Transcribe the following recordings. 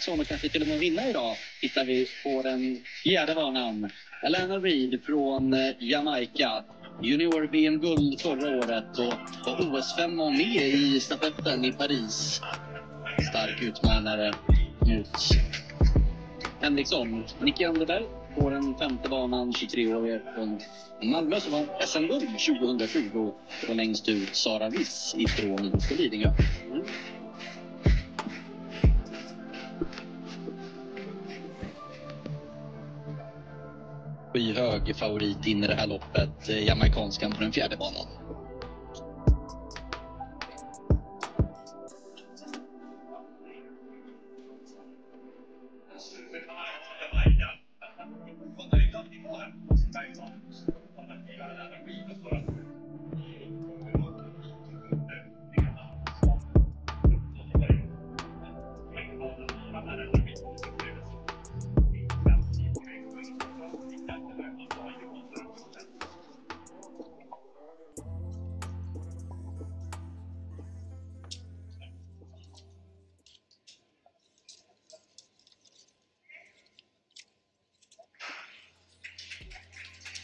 Henriksson och kanske till och med vinna idag hittar vi på den fjärde banan. Alana Reid från Jamaica. Junior-VM-guld förra året och OS-5 och med i stafetten i Paris. Stark utmanare mot Henriksson. Nicky Anderberg på den femte banan, 23-årig från Malmö som var SM-guld 2020 och längst ut Sara Wiss ifrån Lidingö. Hög favorit in i det här loppet, jamaikanskan på den fjärde banan.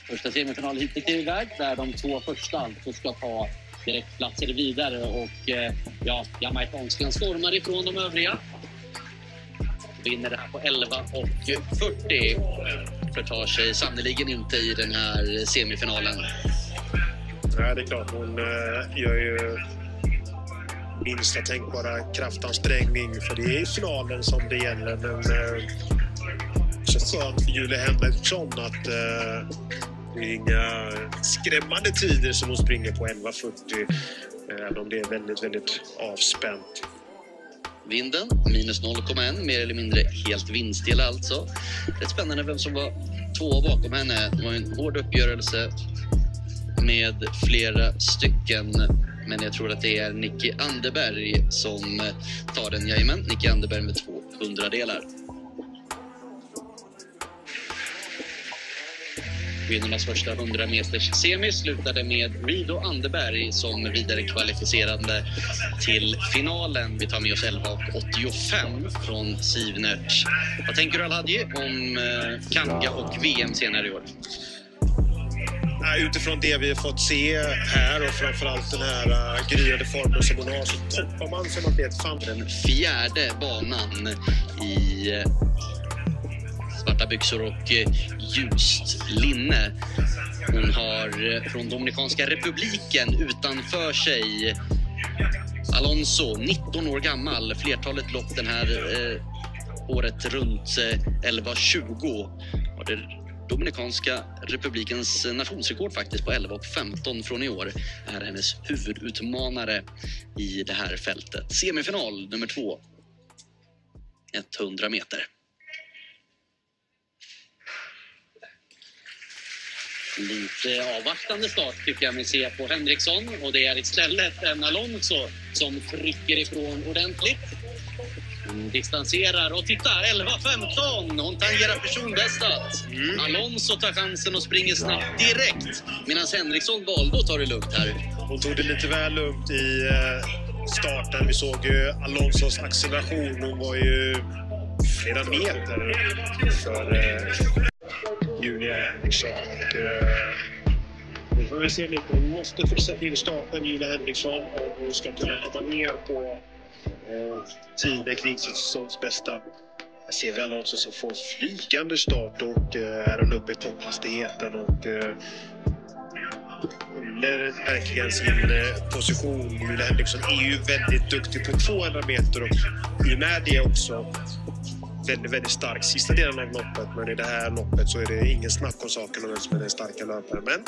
Första semifinal hittills är iväg där de två första alltså ska ta direktplatser vidare och jamaikanskan stormar ifrån de övriga. Vinner det här på 11,40. Förtar sig sannoliken inte i den här semifinalen. Nej, det är klart. Hon gör ju minsta tänkbara kraftansträngning för det är i finalen som det gäller. Men så skönt för Julia Henriksson att det är inga skrämmande tider som hon springer på 11,40. Även om det är väldigt, väldigt avspänt. Vinden, minus 0,1, mer eller mindre helt vindstilla alltså. Det är spännande vem som var två bakom henne. Det var en hård uppgörelse med flera stycken. Men jag tror att det är Nicky Anderberg som tar den. Jajamän, Nicky Anderberg med 200 delar. Kvinnornas första 100 meters semi slutade med Reid och Anderberg som vidare kvalificerande till finalen. Vi tar med oss 11,85 från Sivnert. Vad tänker du Al-Hadji om Kanga och VM senare i år? Utifrån det vi har fått se här och framförallt den här gryende formen som hon har så toppar man som att det är ett fan. Den fjärde banan i svarta byxor och ljust linne. Hon har från Dominikanska republiken utanför sig Alonso, 19 år gammal. Flertalet lopp den här året runt 11,20. Och det Dominikanska republikens nationsrekord faktiskt på 11,15 från i år är hennes huvudutmanare i det här fältet. Semifinal nummer 2. 100 meter. Lite avvaktande start tycker jag mig se på Henriksson och det är istället en Alonso som trycker ifrån ordentligt. Distanserar och tittar 11,15. Hon tangerar personbästat. Alonso tar chansen och springer snabbt direkt medan Henriksson valde att ta det lugnt här. Hon tog det lite väl lugnt i starten. Vi såg ju Alonsos acceleration. Hon var ju flera meter för Julia Henriksson. Nu får vi se lite. Hon måste fixa till starten Julia Henriksson och hon ska kunna komma ner på tiden kring säsongs bästa. Jag ser väl Alonso som får flygande start och är hon uppe i topphastigheten och verkligen sin position. Julia Henriksson är ju väldigt duktig på 200 meter och i med det också väldigt, väldigt stark sista delen av loppet. Men i det här loppet så är det ingen snack om saken om vem som är den starka löparen. Men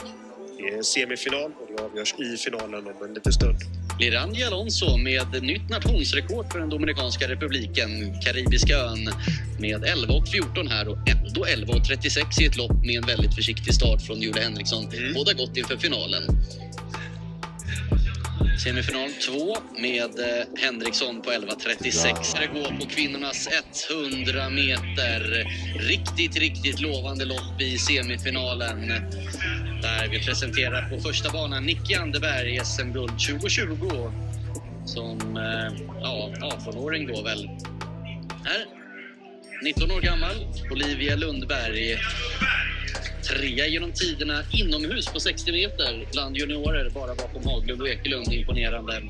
det är en semifinal och det avgörs i finalen om en liten stund. Liranji Alonso med nytt nationsrekord för den Dominikanska republiken, Karibiska ön, med 11,14 här och ändå 11,36 i ett lopp med en väldigt försiktig start från Julia Henriksson. Båda gått inför finalen. Semifinal 2 med Henriksson på 11,36. Det går på kvinnornas 100 meter. Riktigt lovande lopp i semifinalen. Där vi presenterar på första banan Nicky Anderberg, SM-guld 2020. Som 18-åring då väl. Här 19 år gammal, Olivia Lundberg. 3 genom tiderna inomhus på 60 meter bland juniorer, bara bakom Haglund och Ekelund. Imponerande.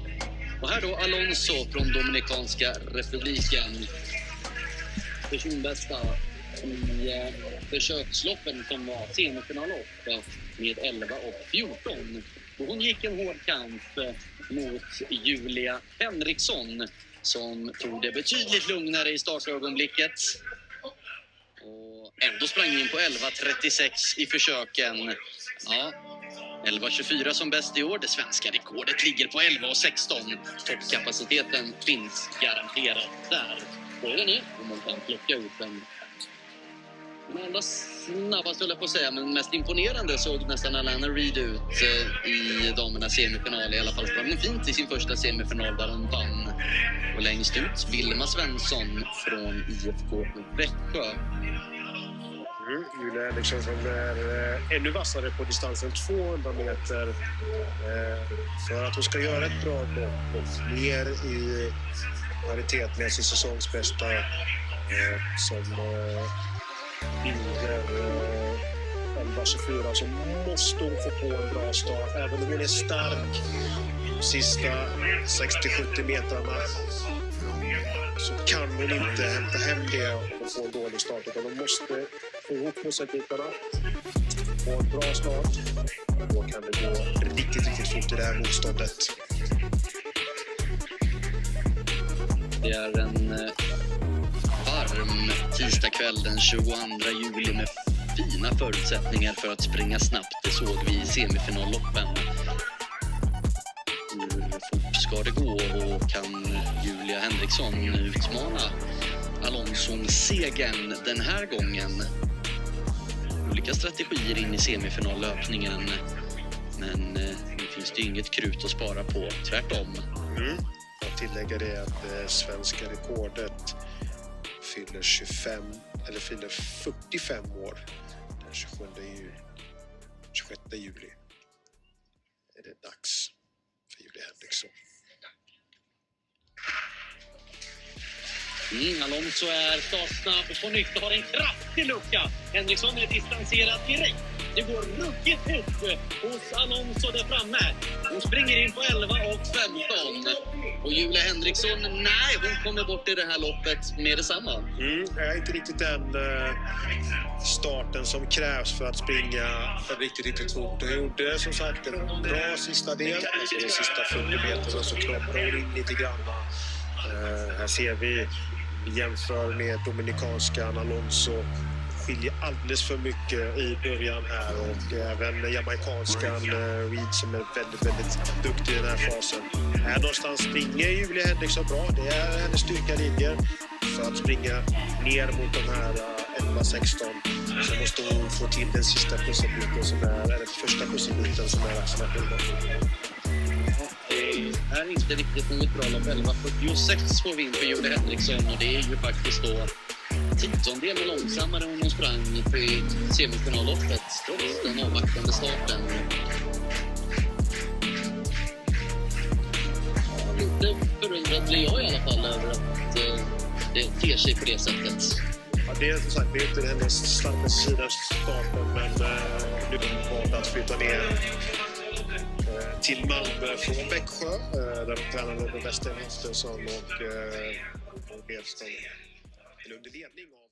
Och här då Alonso från Dominikanska republiken. Personbästa i försöksloppen som var semifinallopp med 11 och 14. Och hon gick en hård kamp mot Julia Henriksson som tog det betydligt lugnare i startögonblicket. Och ändå sprang in på 11.36 i försöken. Ja, 11.24 som bäst i år. Det svenska rekordet ligger på 11.16. Toppkapaciteten finns garanterat där. Frågan är om man kan plocka ut en. Den enda snabbast höll jag på att säga, men mest imponerande såg nästan Alana Reid ut i damernas semifinal. I alla fall sprang hon fint i sin första semifinal där hon vann. Och längst ut Vilma Svensson från IFK Växjö. Julia Henriksson som är ännu vassare på distansen 200 meter. För att hon ska göra ett bra lopp och mer i paritet med sin säsongsbästa som bilder 11.24 så måste hon få på en bra start. Även om hon är stark de sista 60-70 metrarna så kan hon inte hämta hem det och få en dålig start. Utan de måste få ihop pusselbitarna, få en bra start. Då kan det gå riktigt fort i det här motståndet. Det är en varm tisdagkväll den 22 juli med fina förutsättningar för att springa snabbt. Det såg vi i semifinalloppen. Hur fort ska det gå och kan Julia Henriksson utmana Alonso-segern den här gången? Olika strategier in i semifinallöpningen, men nu finns det inget krut att spara på, tvärtom. Jag tillägger det att svenska rekordet fyller 45 år den 26 juli. Är det dags för Julia Henriksson. Alonso är startsnabb på nytt och har en kraftig lucka. Henriksson är distanserad direkt. Det går ruggigt högt hos Alonso där framme. Hon springer in på 11 och 15. Och Julia Henriksson, nej, hon kommer bort i det här loppet med detsamma. Jag är inte riktigt den starten som krävs för att springa riktigt fort. Hon gjorde som sagt en bra sista del. Alltså de sista 40 meterna så knoppar hon in lite grann. Här ser vi jämför med dominikanskan Alonso skiljer alldeles för mycket i början här och även jamaikanskan Reid som är väldigt duktig i den här fasen. Här någonstans springer Julia Henriksson bra, det är hennes styrka ligger. För att springa ner mot de här 11-16 så måste hon få till den sista pusselbiten som eller första pusselbiten som är accelerationen. Det är inte riktigt något bra lopp. 11.46 får vi in för Julia Henriksson och det är ju faktiskt då 10-ondel långsammare än hon sprang i semifinalloppet trots den avvaktande starten. Lite förundrad blir jag i alla fall över att det ter sig på det sättet. Ja, det är som sagt, det är inte hennes starkaste sida starten, men nu valde att flytta ner till Malmö från Växjö där de tränade med Wester Hestensson och Edström under ledning av.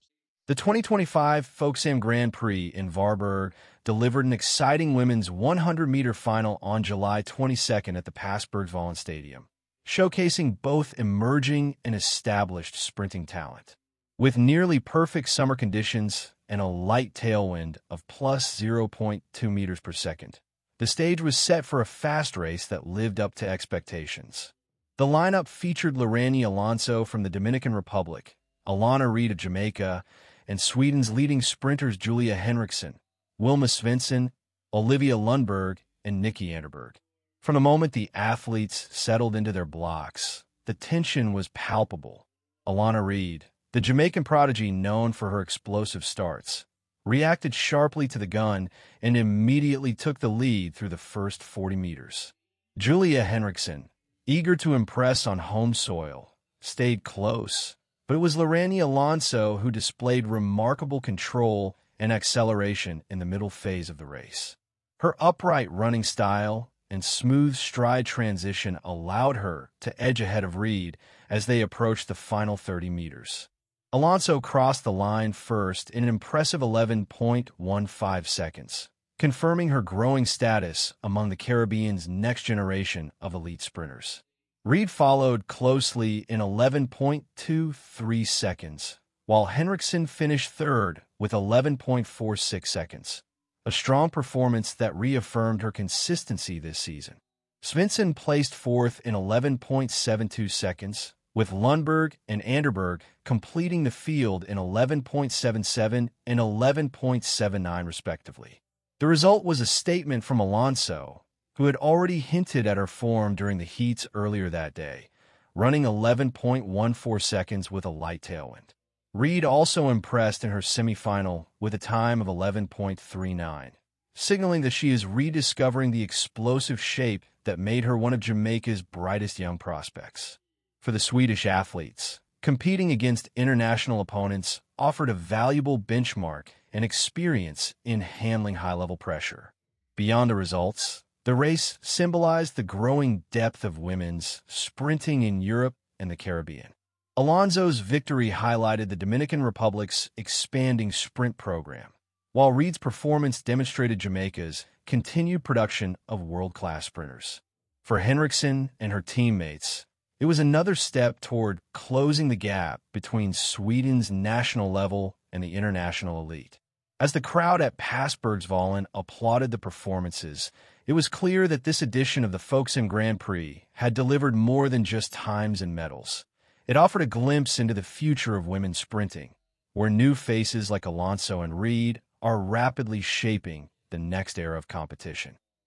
The 2025 Folksam Grand Prix in Varberg delivered an exciting women's 100-meter final on July 22nd at the Passbergsvallen Stadium, showcasing both emerging and established sprinting talent. With nearly perfect summer conditions and a light tailwind of plus 0.2 meters per second, the stage was set for a fast race that lived up to expectations. The lineup featured Lorraine Alonso from the Dominican Republic, Alana Reid of Jamaica, and Sweden's leading sprinters Julia Henriksson, Wilma Svensson, Olivia Lundberg, and Nikki Anderberg. From the moment the athletes settled into their blocks, the tension was palpable. Alana Reid, the Jamaican prodigy known for her explosive starts, reacted sharply to the gun and immediately took the lead through the first 40 meters. Julia Henriksson, eager to impress on home soil, stayed close, But it was Lorena Alonso who displayed remarkable control and acceleration in the middle phase of the race. Her upright running style and smooth stride transition allowed her to edge ahead of Reed as they approached the final 30 meters. Alonso crossed the line first in an impressive 11.15 seconds, confirming her growing status among the Caribbean's next generation of elite sprinters. Reed followed closely in 11.23 seconds, while Henriksen finished third with 11.46 seconds, a strong performance that reaffirmed her consistency this season. Svensson placed fourth in 11.72 seconds, with Lundberg and Anderberg completing the field in 11.77 and 11.79 respectively. The result was a statement from Alonso, who had already hinted at her form during the heats earlier that day, running 11.14 seconds with a light tailwind. Reed also impressed in her semifinal with a time of 11.39, signaling that she is rediscovering the explosive shape that made her one of Jamaica's brightest young prospects. For the Swedish athletes, competing against international opponents offered a valuable benchmark and experience in handling high-level pressure. Beyond the results, the race symbolized the growing depth of women's sprinting in Europe and the Caribbean. Alonso's victory highlighted the Dominican Republic's expanding sprint program, while Reed's performance demonstrated Jamaica's continued production of world-class sprinters. For Henriksen and her teammates, it was another step toward closing the gap between Sweden's national level and the international elite. As the crowd at Passbergsvallen applauded the performances, it was clear that this edition of the Folksam Grand Prix had delivered more than just times and medals. It offered a glimpse into the future of women's sprinting, where new faces like Alonso and Reed are rapidly shaping the next era of competition.